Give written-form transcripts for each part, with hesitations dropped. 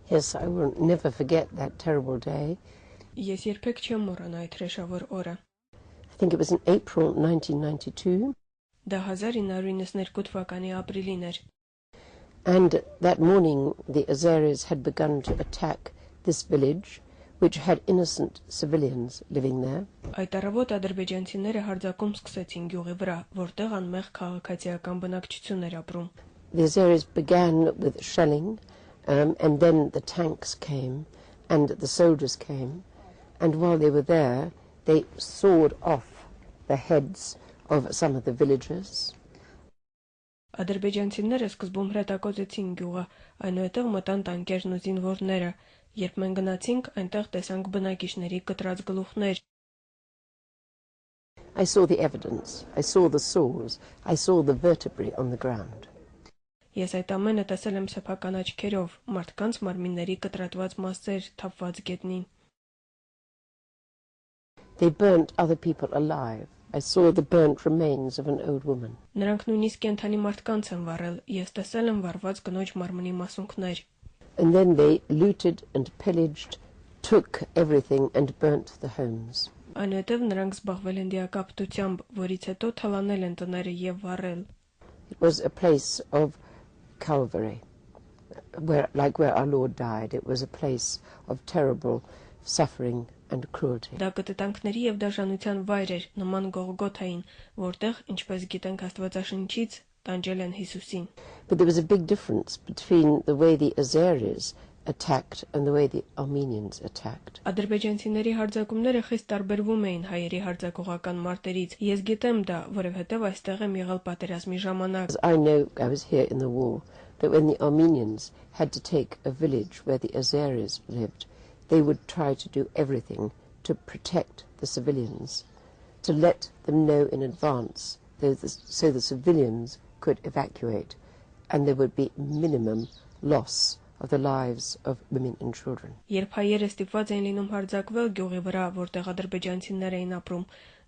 Yes, I will never forget that terrible day. Ես երբեք չեմ մոռանա այդ հրեշավոր օրը։ I think it was in April 1992. Դա 1992 թվականի ապրիլին էր։ And that morning the Azeris had begun to attack this village, which had innocent civilians living there. Այդ առավոտ ադրբեջանցիները հարձակում սկսեցին գյուղի վրա, որտեղ անմեղ քաղաքացիական բնակչություն էր ապրում։ The Azeris began with shelling, and then the tanks came, and the soldiers came, and while they were there, they sawed off the heads of some of the villagers. Ադրբեջանցիները սկզբում հրետակոծեցին գյուղը, այնուհետև մտան տանկերն ու զինվորները, երբ մենք գնացինք, այնտեղ տեսանք բնակիչների կտրած գլուխներ։ I saw the evidence, I saw the saws, I saw the vertebrae on the ground. Ես այդ ամենը տեսել եմ սեփական աչքերով, մարդկանց մարմինների կտրատված մասեր թափված գետնին։ They burnt other people alive. I saw the burnt remains of an old woman. Նրանք նույնիսկ կենդանի մարդկանց են վառել, ես տեսել եմ վառված կնոջ մարմնի մասունքներ։ And then they looted and pillaged, took everything and burnt the homes. Այնուհետև նրանք զբաղվել են դիակապտությամբ, որից հետո թալանել են տները եւ վառել։ It was a place of Calvary, like where our Lord died. It was a place of terrible suffering and cruelty. Դա կտտանքների եւ դաշնության վայր էր, նման Գողգոթային, որտեղ, ինչպես գիտենք Աստվածաշնչից, տանջել են Հիսուսին։ But there was a big difference between the way the Azeris attacked and the way the Armenians attacked. Ադրբեջանցիների հարձակումները խիստ տարբերվում էին հայերի հարձակողական մարտերից։ Ես գիտեմ դա, որովհետև այստեղ եմ եղել պատերազմի ժամանակ։ I know, I was here in the war, that when the Armenians had to take a village where the Azeris lived, they would try to do everything to protect the civilians, to let them know in advance so the civilians could evacuate and there would be minimum loss of the lives of women and children. Երբ հայերը ստիպված էին լինում հարձակվել գյուղի վրա, որտեղ ադրբեջանցիներ էին ապրում,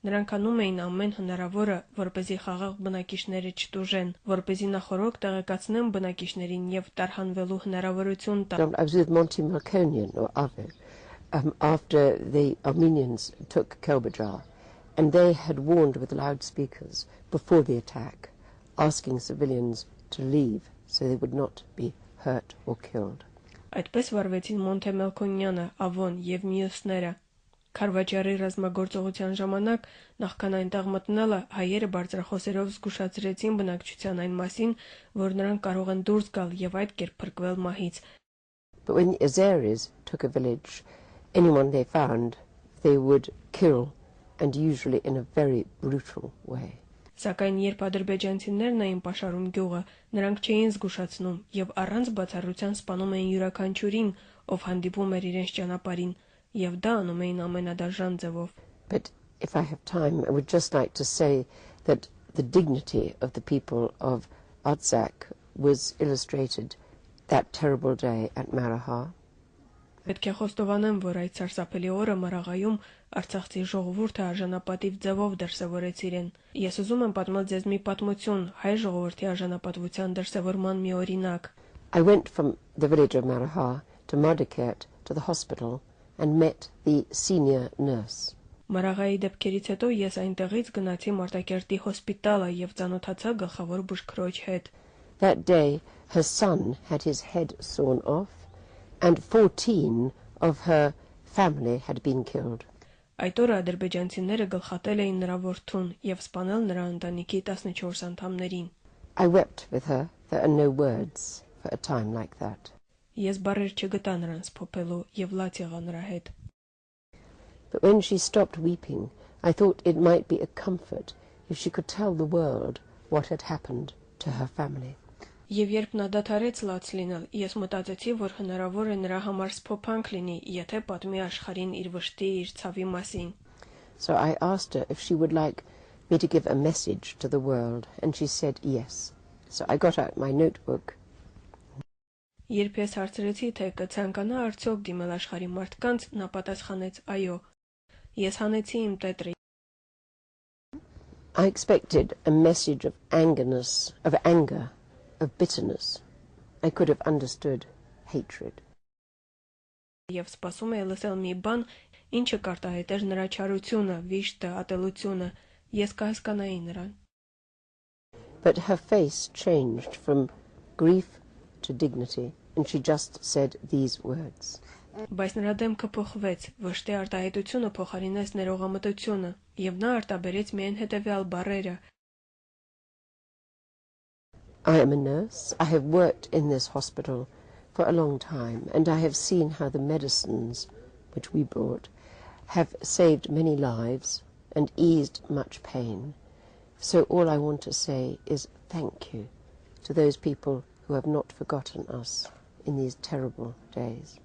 նրանք անում էին ամեն հնարավորը, որպեսզի խաղաղ բնակիչները չտուժեն, որպեսզի նախօրոք տեղեկացնեն բնակիչներին եւ տարհանվելու հնարավորություն տան։ I was with Monty Melkonian or Ave after the Armenians took Karabagh, and they had warned with loudspeakers before the attack, asking civilians to leave so they would not be hurt or killed. Այդպես վարվեցին Մոնթե Մելքոնյանը, Ավոն եւ մյուսները։ Քարվաճարի ռազմագործողության ժամանակ նախքան այնտեղ մտնելը հայերը բարձրախոսերով զգուշացրեցին բնակչության այն մասին, որ նրանք կարող են դուրս գալ եւ այդ կերպ փրկվել մահից։ But when the Azeris took a village, anyone they found they would kill, and usually in a very brutal way. Սակայն երբ ադրբեջանցիներն էին պաշարում գյուղը, նրանք չէին զգուշացնում եւ առանց բացառության սպանում էին յուրաքանչյուրին, ով հանդիպում էր իրենց ճանապարհին, եւ դա անում էին ամենադաժան ձևով։ But if I have time, I would just like to say that the dignity of the people of Artsakh was illustrated that terrible day at Maragha. Պետք է խոստովանեմ, որ այդ սարսափելի օրը Մարաղայում Արցախցի ժողովուրդը արժանապատիվ ձևով դրսևորեց իրեն։ Ես ուզում եմ պատմել ձեզ մի պատմություն հայ ժողովրդի արժանապատվության դրսևորման մի օրինակ։ I went from the village of Maragha to Mardiket to the hospital and met the senior nurse. Մարաղայի դեպքերից հետո ես այնտեղից գնացի Մարտակերտի հոսպիտալը եւ ծանոթացա գլխավոր բուժքրոջ հետ։ That day her son had his head sawn off and 14 of her family had been killed. Այդ օրը ադրբեջանցիները գլխատել էին նրա որդուն եւ սպանել նրա ընտանիքի 14 անդամներին։ I wept with her. There are no words for a time like that. Ես բառեր չգտա նրանց փոփելու եւ լաց եղա նրա հետ։ But when she stopped weeping, I thought it might be a comfort if she could tell the world what had happened to her family. Եվ երբ նա դադարեց լաց լինել, ես մտածեցի, որ հնարավոր է նրա համար սփոփանք լինի, եթե պատմի աշխարհին իր վշտի, իր ցավի մասին։ So I asked her if she would like me to give a message to the world, and she said yes. So I got out my notebook. Երբ ես հարցրեցի, թե կցանկանա արդյոք դիմել աշխարհի մարդկանց, նա պատասխանեց այո։ Ես հանեցի իմ տետրը։ I expected a message of anger, of bitterness. I could have understood hatred. Եվ սպասում է լսել մի բան, ինչը կարտահայտեր նրա չարությունը, վիշտը, ատելությունը, ես կհասկանայի նրան։ But her face changed from grief to dignity, and she just said these words. Բայց նրա դեմքը փոխվեց, վշտի արտահայտությունը փոխարինեց ներողամտությունը, եւ նա արտաբերեց միայն հետեւյալ բառերը. I am a nurse. I have worked in this hospital for a long time, and I have seen how the medicines which we brought have saved many lives and eased much pain. So all I want to say is thank you to those people who have not forgotten us in these terrible days.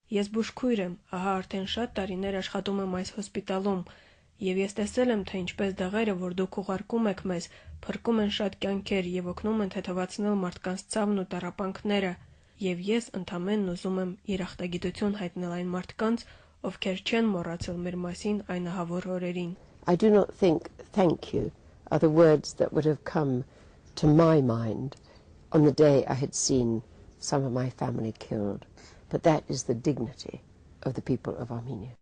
Ես բուժքույր եմ, ահա արդեն շատ տարիներ աշխատում եմ այս հոսպիտալում, եւ ես տեսել եմ, թե ինչպես դեղերը, որ դուք ուղարկում եք մեզ, փրկում են շատ կյանքեր եւ օգնում են թեթևացնել մարդկանց ցավն ու տառապանքները, եւ ես ընդամենն ուզում եմ երախտագիտություն հայտնել այն մարդկանց, ովքեր չեն մոռացել մեր մասին այն ահավոր օրերին. I do not think thank you are the words that would have come to my mind on the day I had seen some of my family killed. But that is the dignity of the people of Armenia.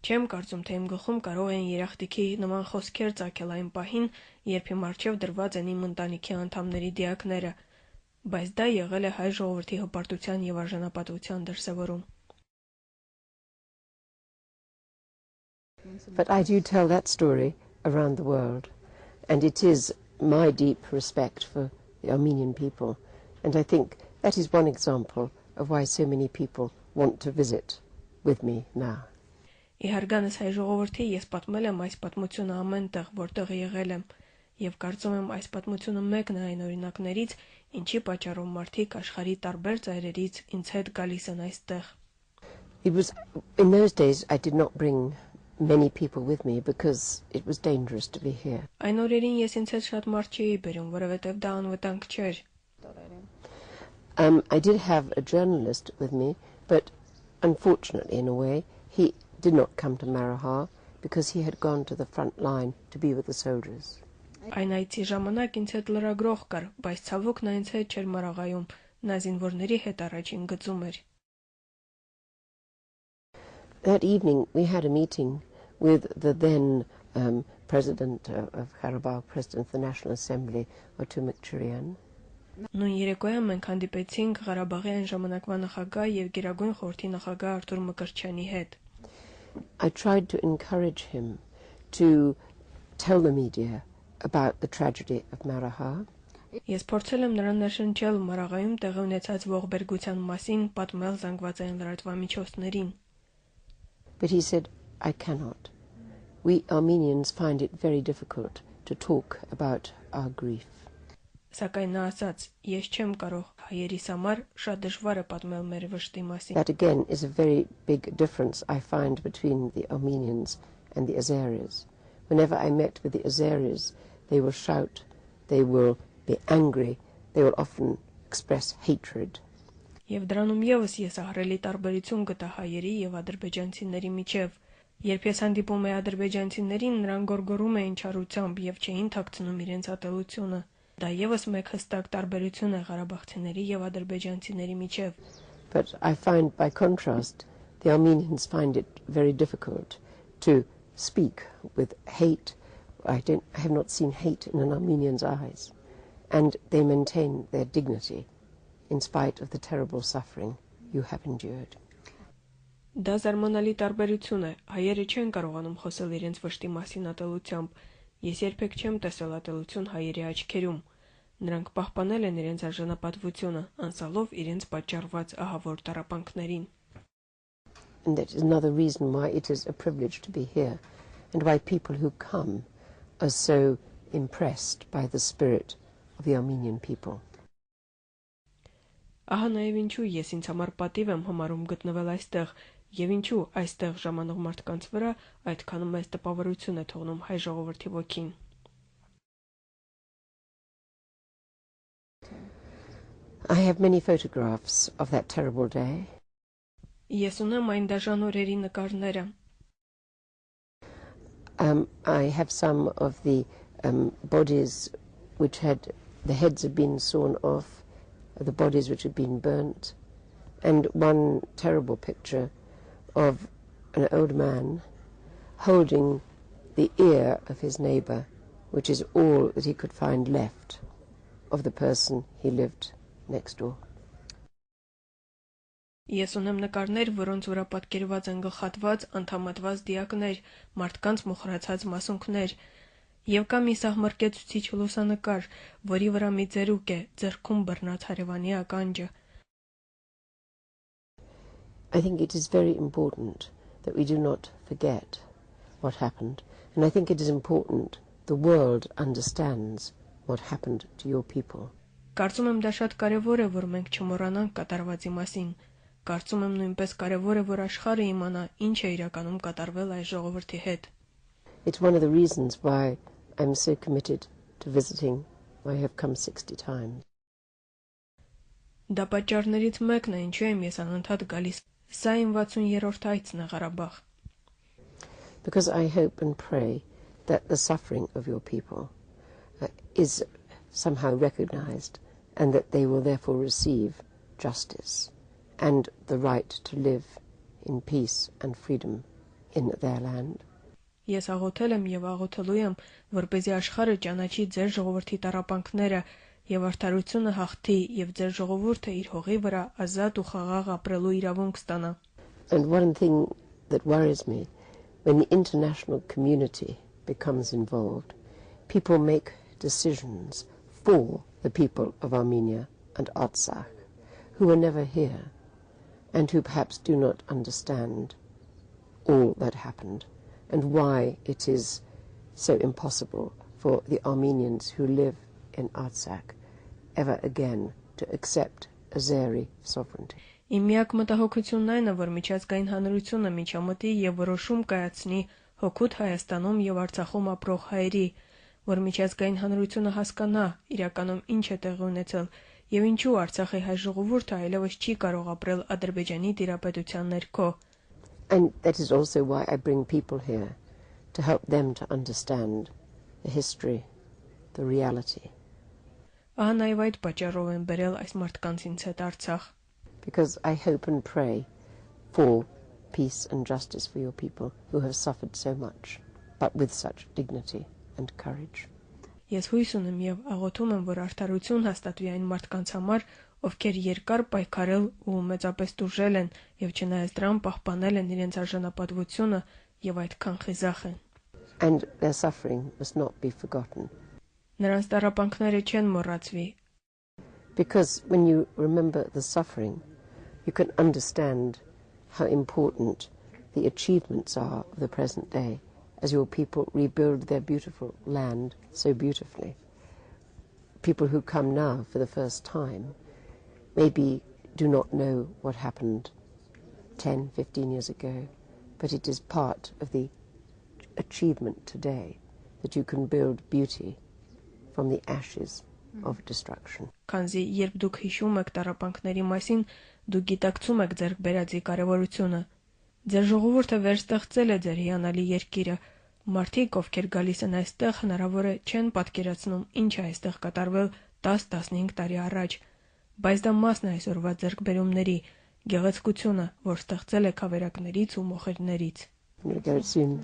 Չեմ կարծում, թե իմ գլխում կարող են երախտիկի նման խոսքեր ծագել այն պահին, երբ իմ առջև դրված են իմ ընտանիքի անդամների դիակները, բայց դա եղել է հայ ժողովրդի հպարտության եւ արժանապատվության դրսեւորում. But I do tell that story around the world, and it is my deep respect for the Armenian people, and I think that is one example of why so many people want to visit with me now. Իհարգանս հայ ժողովրդի ես պատմել եմ այս պատմությունը ամենտեղ, որտեղ եղել եմ, եւ կարծում եմ այս պատմությունը մեկն է այն օրինակներից, ինչի պատճառով մարդիկ աշխարհի տարբեր ծայրերից ինձ հետ գալիս են այստեղ. It was in those days I did not bring many people with me because it was dangerous to be here. Այն օրերին ես ինձ հետ շատ մարդ չէի բերում, որովհետեւ դա անվտանգ չէր. I did have a journalist with me, but unfortunately, in a way, he did not come to Marahar because he had gone to the front line to be with the soldiers. Այն այցի ժամանակ ինձ հետ լրագրող կար, բայց ցավոք նա ինձ հետ չէր Մարաղայում, նա զինվորների հետ առաջին գծում էր. That evening, we had a meeting with the then president of Karabagh, president of the National Assembly, Otumik. Նույն երեկոյան մենք հանդիպեցինք Ղարաբաղի այն ժամանակվա նախագահ եւ Գերագույն խորհրդի նախագահ Արտուր Մկրտչյանի հետ. I tried to encourage him to tell the media about the tragedy of Marahar. Ես փորձել եմ նրան ներշնչել Մարաղայում տեղի ունեցած ողբերգության մասին, պատմել զանգվածային լրատվամիջոցներին. But he said, I cannot. We Armenians find it very difficult to talk about our grief. Սակայն նա ասաց, ես չեմ կարող հայերիս համար շատ դժվար է պատմել մեր վշտի մասին. That again is a very big difference I find between the Armenians and the Azeris. Whenever I met with the Azeris, they will shout, they will be angry, they will often express hatred. Եվ դրանում եւս ես ահռելի տարբերություն գտա հայերի եւ ադրբեջանցիների միջև. Երբ ես հանդիպում էի ադրբեջանցիներին, նրանք գոռգոռում էին չարությամբ եւ չէին թաքցնում իրենց ատելությունը. Դա եւս մեկ հստակ տարբերություն է ղարաբաղցիների եւ ադրբեջանցիների միջև. But I find by contrast the Armenians find it very difficult to speak with hate. I have not seen hate in an Armenian's eyes, and they maintain their dignity in spite of the terrible suffering you have endured. Դա զարմանալի տարբերություն է. Հայերը չեն կարողանում խոսել իրենց վշտի մասին ատելությամբ. Ես երբեք չեմ տեսել ատելություն հայերի աչքերում. Նրանք պահպանել են իրենց արժանապատվությունը, անցալով իրենց պատճառված ահավոր տառապանքներին. And that is another reason why it is a privilege to be here, and why people who come are so impressed by the spirit of the Armenian people. Ահա նաև ինչու ես ինձ համար պատիվ եմ համարում գտնվել այստեղ, եւ ինչու այստեղ ժամանող մարդկանց վրա այդքան մեծ տպավորություն է թողնում հայ ժողովրդի ոգին. I have many photographs of that terrible day. Ես ունեմ այն դաժան օրերի նկարները. I have some of the bodies which had the heads had been sawn off, the bodies which had been burnt, and one terrible picture of an old man holding the ear of his neighbour, which is all that he could find left of the person he lived next door. Ես ունեմ նկարներ, որոնց վրա պատկերված են գլխատված, անդամատված դիակներ, մարդկանց մոխրացած մասունքներ, եւ կա մի սահմռկեցուցիչ լուսանկար, որի վրա մի ծերուկ է, ձեռքում բռնած հարևանի ականջը. I think it is very important that we do not forget what happened, and I think it is important the world understands what happened to your people. Կարծում եմ դա շատ կարևոր է, որ մենք չմոռանանք կատարվածի մասին. Կարծում եմ նույնպես կարևոր է, որ աշխարհը իմանա, ինչ է իրականում կատարվել այս ժողովրդի հետ. It's one of the reasons why I'm so committed to visiting. I have come 60 times. Դա պատճառներից մեկն է, ինչու եմ ես անընդհատ գալիս. Սա իմ 60-րդ այցն է Ղարաբաղ. Because I hope and pray that the suffering of your people is somehow recognized and that they will therefore receive justice and the right to live in peace and freedom in their land. Ես աղոթել եմ եւ աղոթելու եմ, որպեսզի աշխարհը ճանաչի ձեր ժողովրդի տառապանքները եւ արդարությունը հաղթի եւ ձեր ժողովուրդը իր հողի վրա ազատ ու խաղաղ ապրելու իրավունք ստանա. And one thing that worries me, when the international community becomes involved, people make decisions for the people of Armenia and Artsakh, who are never here, and who perhaps do not understand all that happened, and why it is so impossible for the Armenians who live in Artsakh ever again to accept Azeri sovereignty. Իմ միակ մտահոգությունն այն է, որ միջազգային հանրությունը միջամտի եւ որոշում կայացնի հօգուտ Հայաստանում եւ Արցախում ապրող հայերի, որ միջազգային հանրությունը հասկանա իրականում ինչ է տեղի ունեցել եւ ինչու Արցախի հայ ժողովուրդը այլևս չի կարող ապրել Ադրբեջանի տիրապետության ներքո. And that is also why I bring people here, to help them to understand the history, the reality. Ահա նաեւ այդ պատճառով եմ բերել այս մարդկանց ինձ հետ Արցախ. Because I hope and pray for peace and justice for your people who have suffered so much, but with such dignity and courage. Ես հույս ունեմ եւ աղոթում եմ, որ արդարություն հաստատվի այն մարդկանց համար, ովքեր երկար պայքարել ու մեծապես տուժել են եւ չնայած դրան պահպանել են իրենց արժանապատվությունը եւ այդքան խիզախ են. And their suffering must not be forgotten. Նրանց տառապանքները չեն մոռացվի. Because when you remember the suffering, you can understand how important the achievements are of the present day as your people rebuild their beautiful land so beautifully. People who come now for the first time maybe do not know what happened 10, 15 years ago, but it is part of the achievement today that you can build beauty from the ashes of destruction. Քանզի երբ դուք հիշում եք տառապանքների մասին, դուք գիտակցում եք ձեր բերածի կարևորությունը. Ձեր ժողովուրդը վերստեղծել է ձեր հիանալի երկիրը. Մարդիկ, ովքեր գալիս են այստեղ, հնարավոր է չեն պատկերացնում ինչ է այստեղ կատարվել 10-15 տարի առաջ, բայց դա մասն է այսօրվա ձեռքբերումների, գեղեցկությունը, որ ստեղծել է քավերակներից ու մոխերներից. I'm going to go soon.